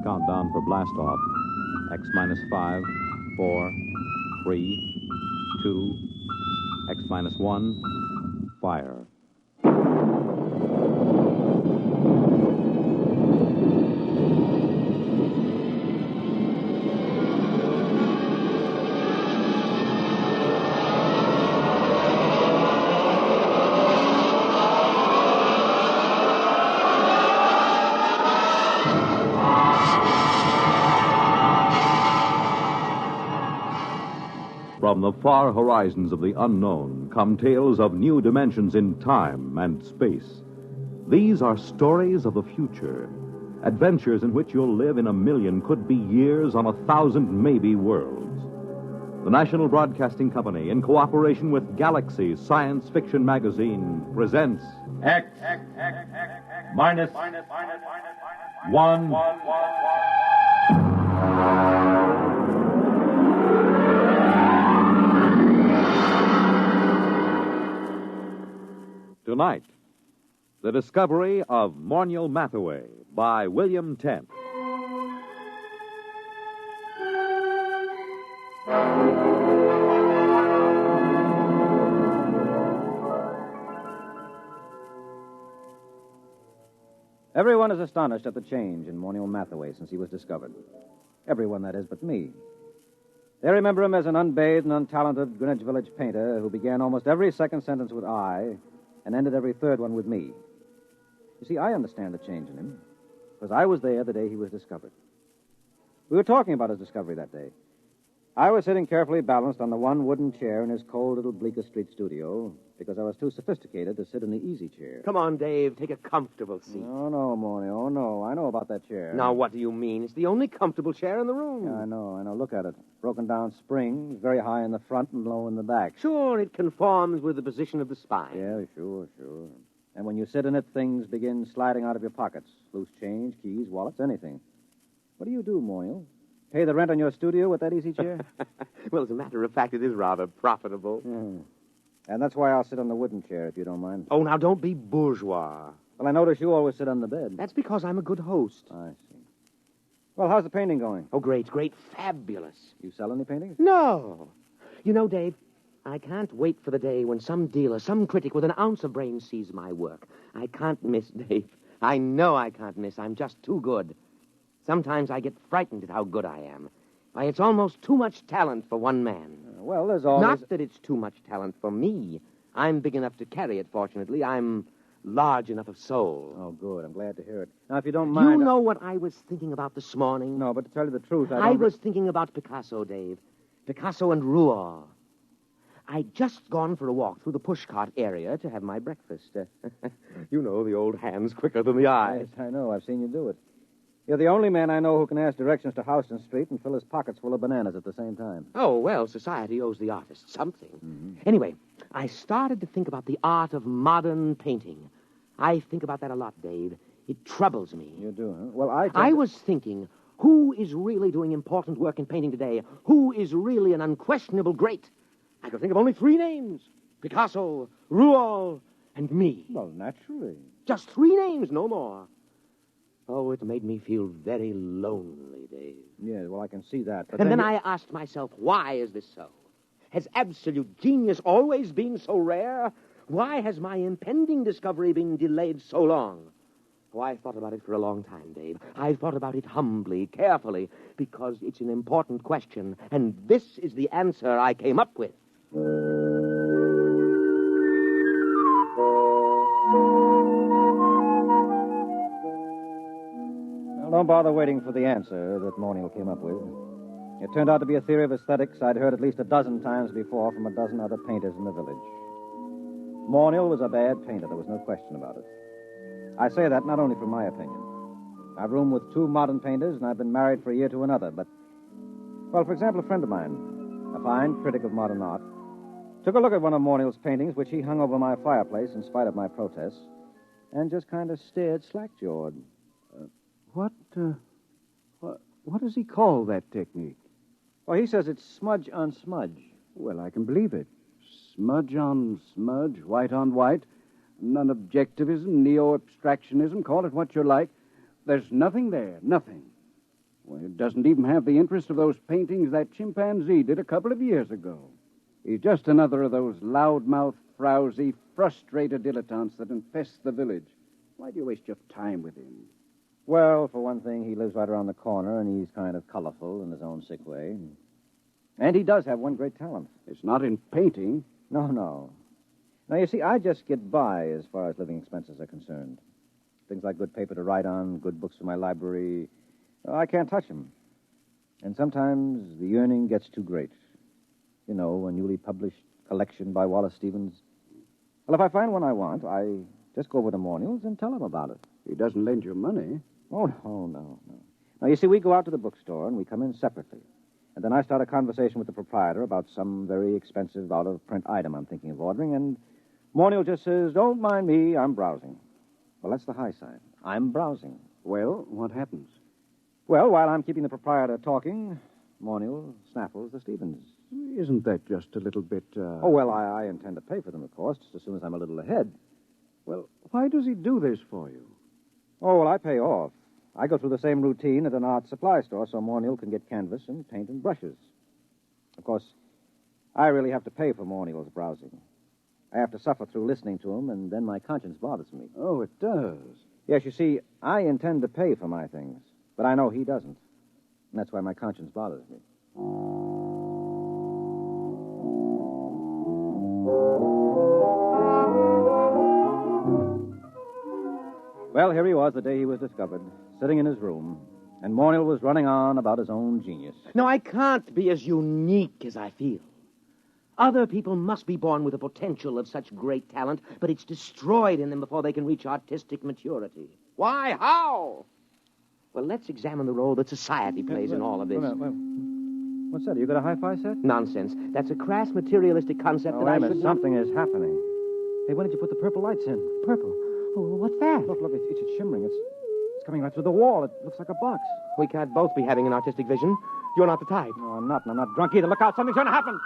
countdown for blast off. X minus 5, 4, 3, 2, X minus 1, fire. From the far horizons of the unknown come tales of new dimensions in time and space. These are stories of the future, adventures in which you'll live in a million, could be years, on 1,000 maybe worlds. The National Broadcasting Company, in cooperation with Galaxy Science Fiction Magazine, presents X minus 1. Tonight, the discovery of Morniel Mathaway by William Tent. Everyone is astonished at the change in Morniel Mathaway since he was discovered. Everyone, that is, but me. They remember him as an unbathed and untalented Greenwich Village painter who began almost every second sentence with I and ended every third one with me. You see, I understand the change in him, because I was there the day he was discovered. We were talking about his discovery that day. I was sitting carefully balanced on the one wooden chair in his cold little Bleecker Street studio, because I was too sophisticated to sit in the easy chair. Come on, Dave. Take a comfortable seat. Oh, no, Morny. Oh, no. I know about that chair. Now, what do you mean? It's the only comfortable chair in the room. Yeah, I know. Look at it. Broken down springs, very high in the front and low in the back. Sure, it conforms with the position of the spine. Yeah, sure. And when you sit in it, things begin sliding out of your pockets. Loose change, keys, wallets, anything. What do you do, Morniel? Pay the rent on your studio with that easy chair? Well, as a matter of fact, it is rather profitable. And that's why I'll sit on the wooden chair, if you don't mind. Oh, now, don't be bourgeois. Well, I notice you always sit on the bed. That's because I'm a good host. I see. Well, how's the painting going? Oh, great, fabulous. You sell any paintings? No. You know, Dave, I can't wait for the day when some dealer, some critic with an ounce of brains sees my work. I can't miss, Dave. I know I can't miss. I'm just too good. Sometimes I get frightened at how good I am. Why, it's almost too much talent for one man. Well, there's always... Not that it's too much talent for me. I'm big enough to carry it, fortunately. I'm large enough of soul. Oh, good. I'm glad to hear it. Now, if you don't mind... You know what I was thinking about this morning? No, but to tell you the truth, I was thinking about Picasso, Dave. Picasso and Rouault. I'd just gone for a walk through the pushcart area to have my breakfast. You know, the old hand's quicker than the eye. Yes, I know. I've seen you do it. You're the only man I know who can ask directions to Houston Street and fill his pockets full of bananas at the same time. Oh, well, society owes the artist something. Mm-hmm. Anyway, I started to think about the art of modern painting. I think about that a lot, Dave. It troubles me. You do, huh? Well, I was thinking, who is really doing important work in painting today? Who is really an unquestionable great? I could think of only 3 names. Picasso, Rouault, and me. Well, naturally. Just 3 names, no more. Oh, it made me feel very lonely, Dave. Yeah, well, I can see that. But then I asked myself, why is this so? Has absolute genius always been so rare? Why has my impending discovery been delayed so long? Oh, I thought about it for a long time, Dave. I thought about it humbly, carefully, because it's an important question, and this is the answer I came up with. Well, don't bother waiting for the answer that Morniel came up with. It turned out to be a theory of aesthetics I'd heard at least a dozen times before from a dozen other painters in the village. Morniel was a bad painter, there was no question about it. I say that not only from my opinion. I've roomed with 2 modern painters, and I've been married for a year to another, but... Well, for example, a friend of mine, a fine critic of modern art, took a look at one of Morniel's paintings, which he hung over my fireplace in spite of my protests, and just kind of stared slack-jawed. What does he call that technique? Well, he says it's smudge on smudge. Well, I can believe it. Smudge on smudge, white on white. Non-objectivism, neo-abstractionism, call it what you like. There's nothing there, nothing. Well, it doesn't even have the interest of those paintings that chimpanzee did a couple of years ago. He's just another of those loudmouth, frowsy, frustrated dilettantes that infest the village. Why do you waste your time with him? Well, for one thing, he lives right around the corner, and he's kind of colorful in his own sick way. And he does have one great talent. It's not in painting. No. Now, you see, I just get by as far as living expenses are concerned. Things like good paper to write on, good books for my library, I can't touch them. And sometimes the yearning gets too great. You know, a newly published collection by Wallace Stevens. Well, if I find one I want, I just go over to Morniel's and tell him about it. He doesn't lend you money. Oh, no. Now, you see, we go out to the bookstore and we come in separately. And then I start a conversation with the proprietor about some very expensive out-of-print item I'm thinking of ordering, and Morniel just says, "Don't mind me, I'm browsing." Well, that's the high side. I'm browsing. Well, what happens? Well, while I'm keeping the proprietor talking, Morniel snaffles the Stevens. Isn't that just a little bit, Oh, well, I intend to pay for them, of course, just as soon as I'm a little ahead. Well, why does he do this for you? Oh, well, I pay off. I go through the same routine at an art supply store so Morniel can get canvas and paint and brushes. Of course, I really have to pay for Morniel's browsing. I have to suffer through listening to him, and then my conscience bothers me. Oh, it does. Yes, you see, I intend to pay for my things, but I know he doesn't. And that's why my conscience bothers me. Well, here he was the day he was discovered, sitting in his room, and Morniel was running on about his own genius. No, I can't be as unique as I feel. Other people must be born with the potential of such great talent, but it's destroyed in them before they can reach artistic maturity. Why? How? Well, let's examine the role that society plays in all of this. What's that? You got a hi-fi set? Nonsense. That's a crass materialistic concept that I should... Something is happening. Hey, why did you put the purple lights in? Purple? Oh, what's that? Look, it's shimmering. It's coming right through the wall. It looks like a box. We can't both be having an artistic vision. You're not the type. No, I'm not, and I'm not drunk either. Look out, something's going to happen.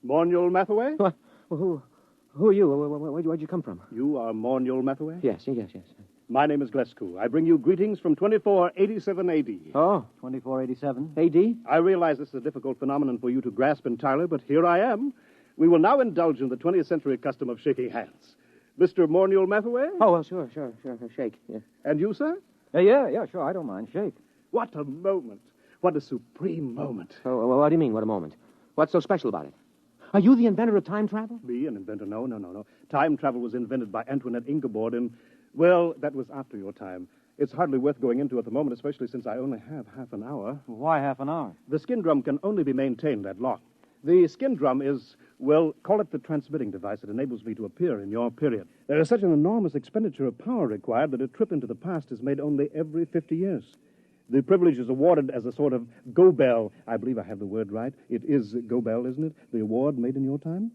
Morniel Mathaway? What? Who are you? Where'd you come from? You are Morniel Mathaway? Yes. My name is Glescu. I bring you greetings from 2487 A.D. Oh, 2487. A.D.? I realize this is a difficult phenomenon for you to grasp entirely, but here I am. We will now indulge in the 20th century custom of shaking hands. Mr. Morniel Mathaway? Oh, well, sure. Shake. Yeah. And you, sir? Yeah, sure. I don't mind. Shake. What a moment. What a supreme moment. Oh, well, what do you mean, what a moment? What's so special about it? Are you the inventor of time travel? Me, an inventor? No. Time travel was invented by Antoinette Ingeborg, and, well, that was after your time. It's hardly worth going into at the moment, especially since I only have half an hour. Why half an hour? The skin drum can only be maintained that long. The skin drum is, well, call it the transmitting device that enables me to appear in your period. There is such an enormous expenditure of power required that a trip into the past is made only every 50 years. The privilege is awarded as a sort of go-bell. I believe I have the word right. It is go-bell, isn't it? The award made in your time?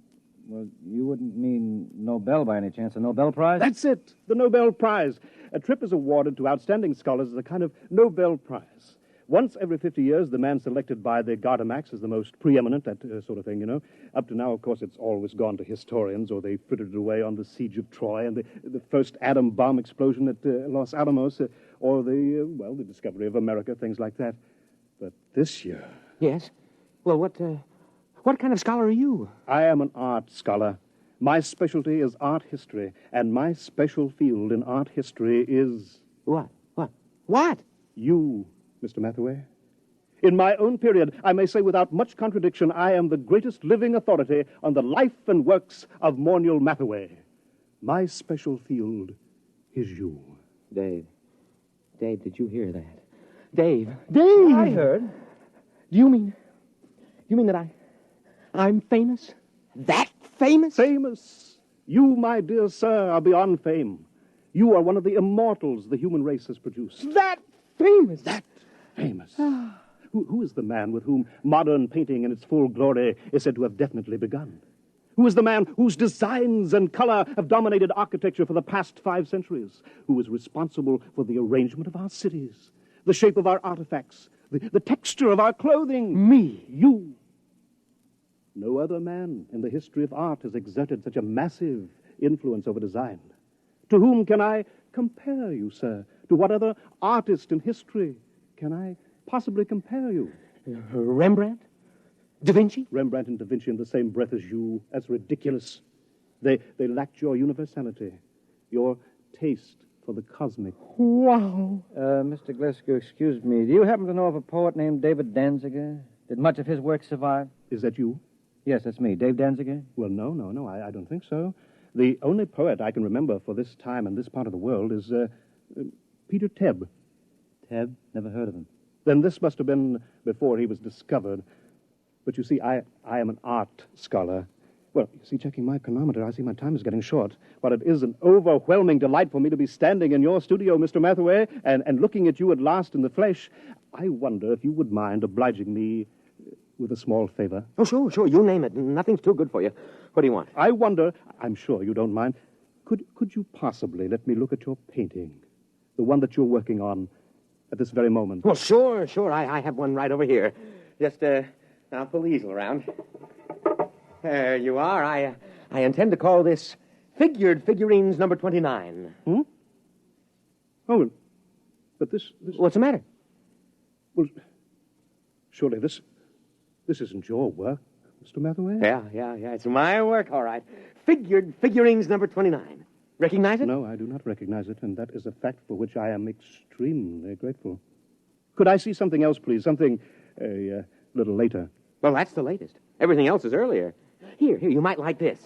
Well, you wouldn't mean Nobel by any chance, a Nobel Prize? That's it, the Nobel Prize. A trip is awarded to outstanding scholars as a kind of Nobel Prize. Once every 50 years, the man selected by the Gardemax is the most preeminent, that sort of thing, you know. Up to now, of course, it's always gone to historians, or they frittered it away on the siege of Troy and the first atom bomb explosion at Los Alamos, or the discovery of America, things like that. But this year... Yes? Well, what kind of scholar are you? I am an art scholar. My specialty is art history, and my special field in art history is... What? You, Mr. Mathaway. In my own period, I may say without much contradiction, I am the greatest living authority on the life and works of Morniel Mathaway. My special field is you. Dave, did you hear that? Dave! I heard. Do you mean that I'm famous? That famous? Famous? You, my dear sir, are beyond fame. You are one of the immortals the human race has produced. That famous? That famous. Who is the man with whom modern painting in its full glory is said to have definitely begun? Who is the man whose designs and color have dominated architecture for the past 5 centuries? Who is responsible for the arrangement of our cities, the shape of our artifacts, the texture of our clothing? Me. You. No other man in the history of art has exerted such a massive influence over design. To whom can I compare you, sir? To what other artist in history can I possibly compare you? Rembrandt? Da Vinci? Rembrandt and Da Vinci in the same breath as you. That's ridiculous. They lacked your universality, your taste for the cosmic. Wow. Mr. Glasgow, excuse me. Do you happen to know of a poet named David Danziger? Did much of his work survive? Is that you? Yes, that's me. Dave Danziger? Well, no, I don't think so. The only poet I can remember for this time and this part of the world is Peter Tebb. Tebb? Never heard of him. Then this must have been before he was discovered. But you see, I am an art scholar. Well, you see, checking my chronometer, I see my time is getting short. But it is an overwhelming delight for me to be standing in your studio, Mr. Mathaway, and looking at you at last in the flesh. I wonder if you would mind obliging me with a small favor. Oh, sure. You name it. Nothing's too good for you. What do you want? I wonder, I'm sure you don't mind, could you possibly let me look at your painting? The one that you're working on at this very moment. Well, sure. I have one right over here. Just, I'll pull the easel around. There you are. I intend to call this Figured Figurines number 29. Oh, but this... What's the matter? Well, surely this isn't your work, Mr. Mathaway? Yeah. It's my work, all right. Figured Figurines number 29. Recognize it? No, I do not recognize it, and that is a fact for which I am extremely grateful. Could I see something else, please? Something a little later. Well, that's the latest. Everything else is earlier. Here, you might like this.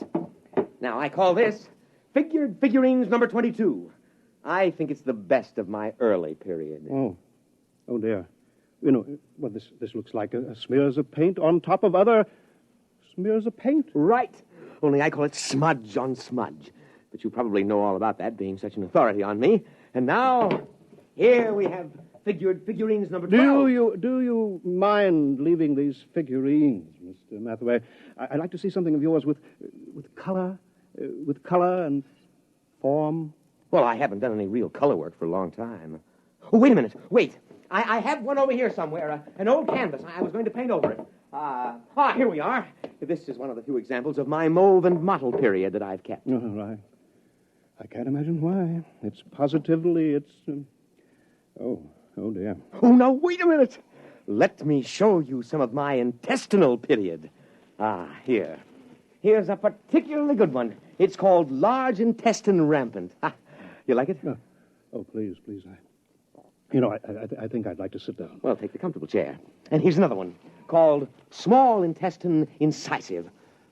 Now, I call this Figured Figurines number 22. I think it's the best of my early period. Oh dear. You know, well, this looks like smears of paint on top of other smears of paint. Right. Only I call it smudge on smudge. But you probably know all about that, being such an authority on me. And now, here we have Figured Figurines number 12. Do you mind leaving these figurines, Mr. Mathaway? I'd like to see something of yours with color and form. Well, I haven't done any real color work for a long time. Oh, wait a minute. Wait. I have one over here somewhere, an old canvas. I was going to paint over it. Here we are. This is one of the few examples of my mauve and mottled period that I've kept. Oh, right. I can't imagine why. It's positively, Oh, dear. Oh, now, wait a minute. Let me show you some of my intestinal period. Here. Here's a particularly good one. It's called Large Intestine Rampant. You like it? Oh, please. I think I'd like to sit down. Well, take the comfortable chair. And here's another one called Small Intestine Incisive.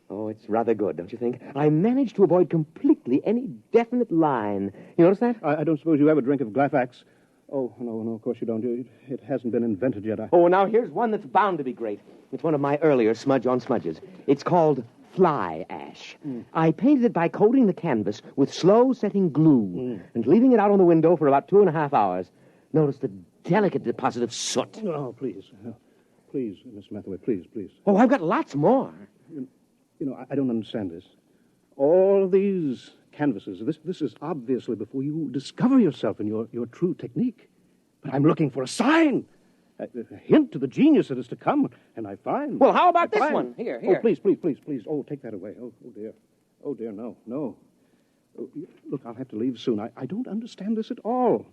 Oh, it's rather good, don't you think? I managed to avoid completely any definite line. You notice that? I don't suppose you have a drink of Glafax. Oh, no, of course you don't. It hasn't been invented yet. Oh, now here's one that's bound to be great. It's one of my earlier smudge on smudges. It's called Fly Ash. I painted it by coating the canvas with slow-setting glue and leaving it out on the window for about 2.5 hours. Notice the delicate deposit of soot. Oh, please. Please, Miss Mathaway, please. Oh, I've got lots more. You know, I don't understand this. All these canvases, this is obviously before you discover yourself and your true technique. But I'm looking for a sign, a hint to the genius that is to come, and I find... Well, how about this one? Here. Oh, please. Oh, take that away. Oh, dear. Oh, dear, no. Oh, look, I'll have to leave soon. I don't understand this at all.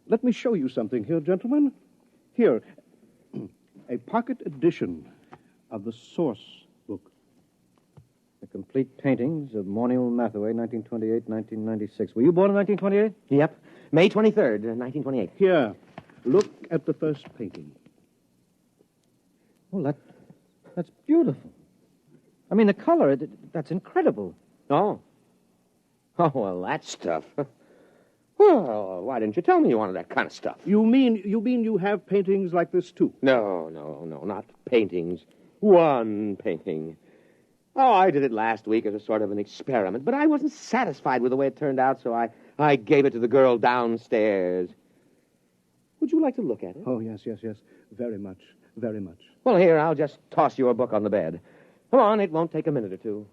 Let me show you something here, gentlemen. Here, a pocket edition of the source book. The complete paintings of Morniel Mathaway, 1928-1996. Were you born in 1928? Yep. May 23rd, 1928. Here, look at the first painting. Well, that's beautiful. I mean, the color, that's incredible. Oh, well, that stuff. Well, why didn't you tell me you wanted that kind of stuff? You mean you have paintings like this, too? No, not paintings. One painting. Oh, I did it last week as a sort of an experiment, but I wasn't satisfied with the way it turned out, so I gave it to the girl downstairs. Would you like to look at it? Oh, yes. Very much. Well, here, I'll just toss your book on the bed. Come on, it won't take a minute or two.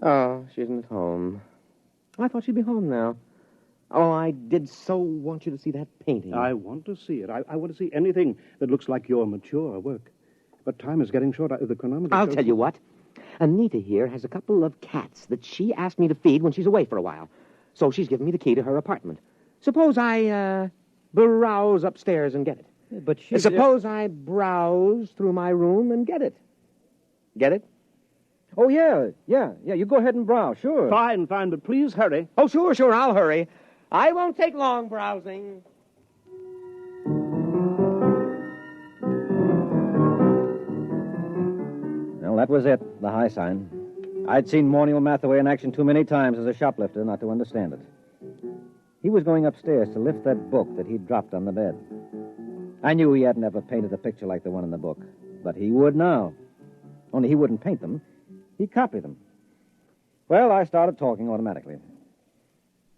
Oh, she isn't at home. I thought she'd be home now. Oh, I did so want you to see that painting. I want to see it. I want to see anything that looks like your mature work. But time is getting short. The chronometer I'll shows... tell you what. Anita here has a couple of cats that she asked me to feed when she's away for a while. So she's given me the key to her apartment. Suppose I, browse upstairs and get it. But she... Suppose I browse through my room and get it. Get it? Oh, yeah. You go ahead and browse, sure. Fine, but please hurry. Oh, sure, I'll hurry. I won't take long browsing. Well, that was it, the high sign. I'd seen Morniel Mathaway in action too many times as a shoplifter not to understand it. He was going upstairs to lift that book that he'd dropped on the bed. I knew he hadn't ever painted a picture like the one in the book, but he would now. Only he wouldn't paint them. He'd copy them. Well, I started talking automatically.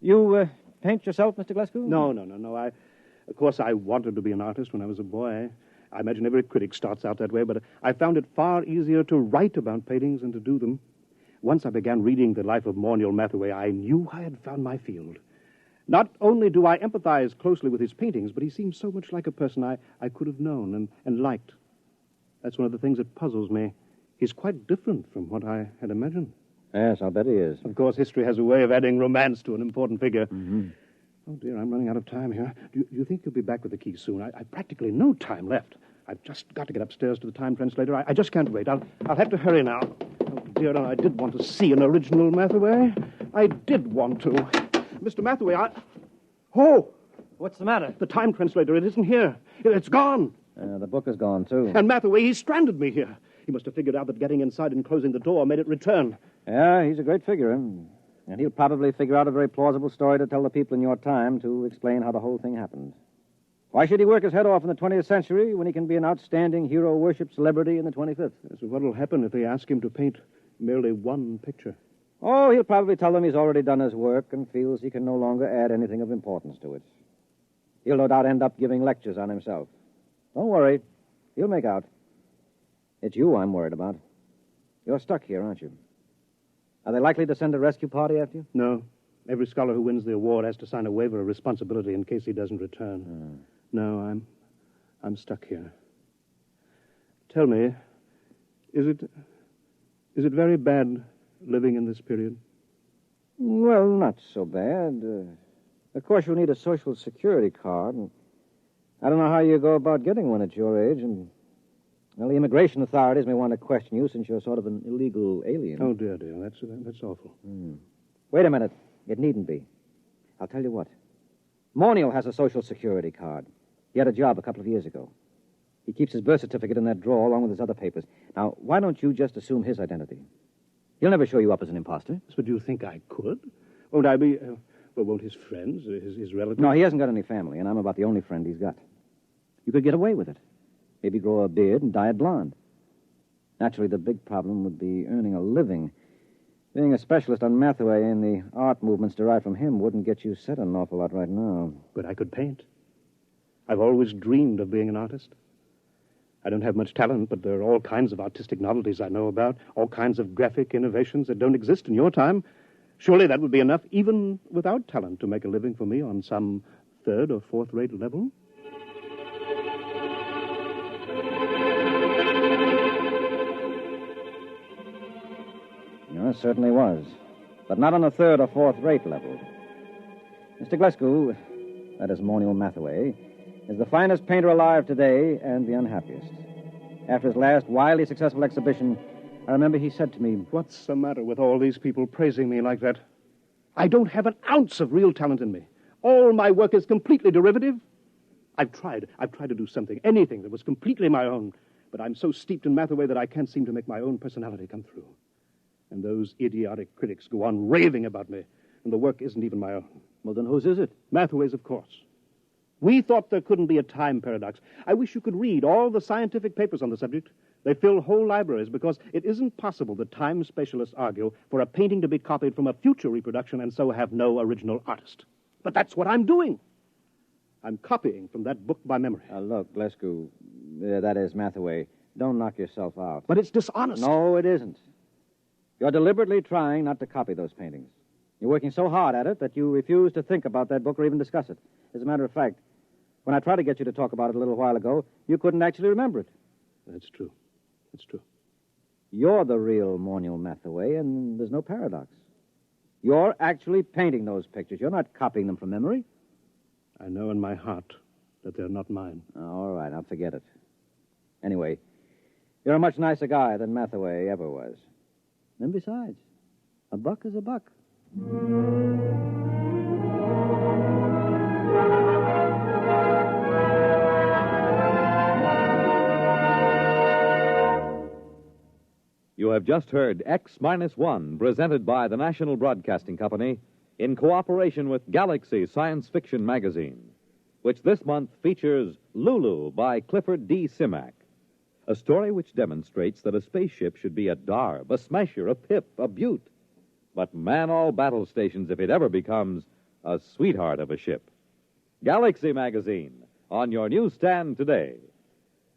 You, paint yourself, Mr. Glasgow? No. Of course, I wanted to be an artist when I was a boy. I imagine every critic starts out that way, but I found it far easier to write about paintings than to do them. Once I began reading the life of Morniel Mathaway, I knew I had found my field. Not only do I empathize closely with his paintings, but he seems so much like a person I could have known and liked. That's one of the things that puzzles me. He's quite different from what I had imagined. Yes, I'll bet he is. Of course, history has a way of adding romance to an important figure. Mm-hmm. Oh, dear, I'm running out of time here. Do you think you'll be back with the key soon? I've practically no time left. I've just got to get upstairs to the time translator. I just can't wait. I'll have to hurry now. Oh, dear, I did want to see an original Mathaway. I did want to. Mr. Mathaway, Oh! What's the matter? The time translator, it isn't here. It's gone. The book is gone, too. And Mathaway, he stranded me here. He must have figured out that getting inside and closing the door made it return. Yeah, he's a great figure. And he'll probably figure out a very plausible story to tell the people in your time to explain how the whole thing happened. Why should he work his head off in the 20th century when he can be an outstanding hero-worship celebrity in the 25th? So what will happen if they ask him to paint merely one picture? Oh, he'll probably tell them he's already done his work and feels he can no longer add anything of importance to it. He'll no doubt end up giving lectures on himself. Don't worry. He'll make out. It's you I'm worried about. You're stuck here, aren't you? Are they likely to send a rescue party after you? No. Every scholar who wins the award has to sign a waiver of responsibility in case he doesn't return. No, I'm stuck here. Tell me, is it very bad living in this period? Well, not so bad. Of course, you'll need a Social Security card, and I don't know how you go about getting one at your age, and, well, the immigration authorities may want to question you since you're sort of an illegal alien. Oh, dear, that's awful. Wait a minute. It needn't be. I'll tell you what. Morniel has a Social Security card. He had a job a couple of years ago. He keeps his birth certificate in that drawer along with his other papers. Now, why don't you just assume his identity? He'll never show you up as an imposter. But do you think I could? Won't I be... won't his friends, his relatives... No, he hasn't got any family, and I'm about the only friend he's got. You could get away with it. Maybe grow a beard and dye it blonde. Naturally, the big problem would be earning a living. Being a specialist on Mathaway and the art movements derived from him wouldn't get you set an awful lot right now. But I could paint. I've always dreamed of being an artist. I don't have much talent, but there are all kinds of artistic novelties I know about, all kinds of graphic innovations that don't exist in your time. Surely that would be enough, even without talent, to make a living for me on some third or fourth-rate level. It certainly was. But not on a third or fourth-rate level. Mr. Glasgow, that is Morniel Mathaway, is the finest painter alive today and the unhappiest. After his last wildly successful exhibition, I remember he said to me, "What's the matter with all these people praising me like that? I don't have an ounce of real talent in me. All my work is completely derivative. I've tried to do something, anything that was completely my own, but I'm so steeped in Mathaway that I can't seem to make my own personality come through. And those idiotic critics go on raving about me, and the work isn't even my own." Well, then whose is it? Mathaway's, of course. We thought there couldn't be a time paradox. I wish you could read all the scientific papers on the subject. They fill whole libraries because it isn't possible that time specialists argue for a painting to be copied from a future reproduction and so have no original artist. But that's what I'm doing. I'm copying from that book by memory. Look, Glasgow, that is Mathaway. Don't knock yourself out. But it's dishonest. No, it isn't. You're deliberately trying not to copy those paintings. You're working so hard at it that you refuse to think about that book or even discuss it. As a matter of fact, when I tried to get you to talk about it a little while ago, you couldn't actually remember it. That's true. That's true. You're the real Morniel Mathaway, and there's no paradox. You're actually painting those pictures. You're not copying them from memory. I know in my heart that they're not mine. All right, I'll forget it. Anyway, you're a much nicer guy than Mathaway ever was. And besides, a buck is a buck. You have just heard X-1, presented by the National Broadcasting Company in cooperation with Galaxy Science Fiction Magazine, which this month features Lulu by Clifford D. Simak, a story which demonstrates that a spaceship should be a darb, a smasher, a pip, a beaut, but man all battle stations if it ever becomes a sweetheart of a ship. Galaxy Magazine, on your newsstand today.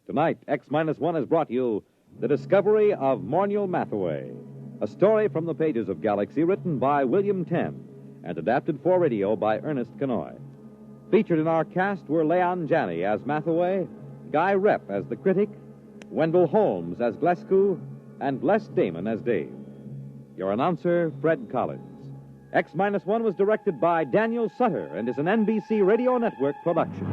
Tonight, X-1 has brought you The Discovery of Morniel Mathaway, a story from the pages of Galaxy written by William Tenn and adapted for radio by Ernest Kenoy. Featured in our cast were Leon Janney as Mathaway, Guy Repp as the critic, Wendell Holmes as Glescu, and Les Damon as Dave. Your announcer, Fred Collins. X-1 was directed by Daniel Sutter and is an NBC Radio Network production.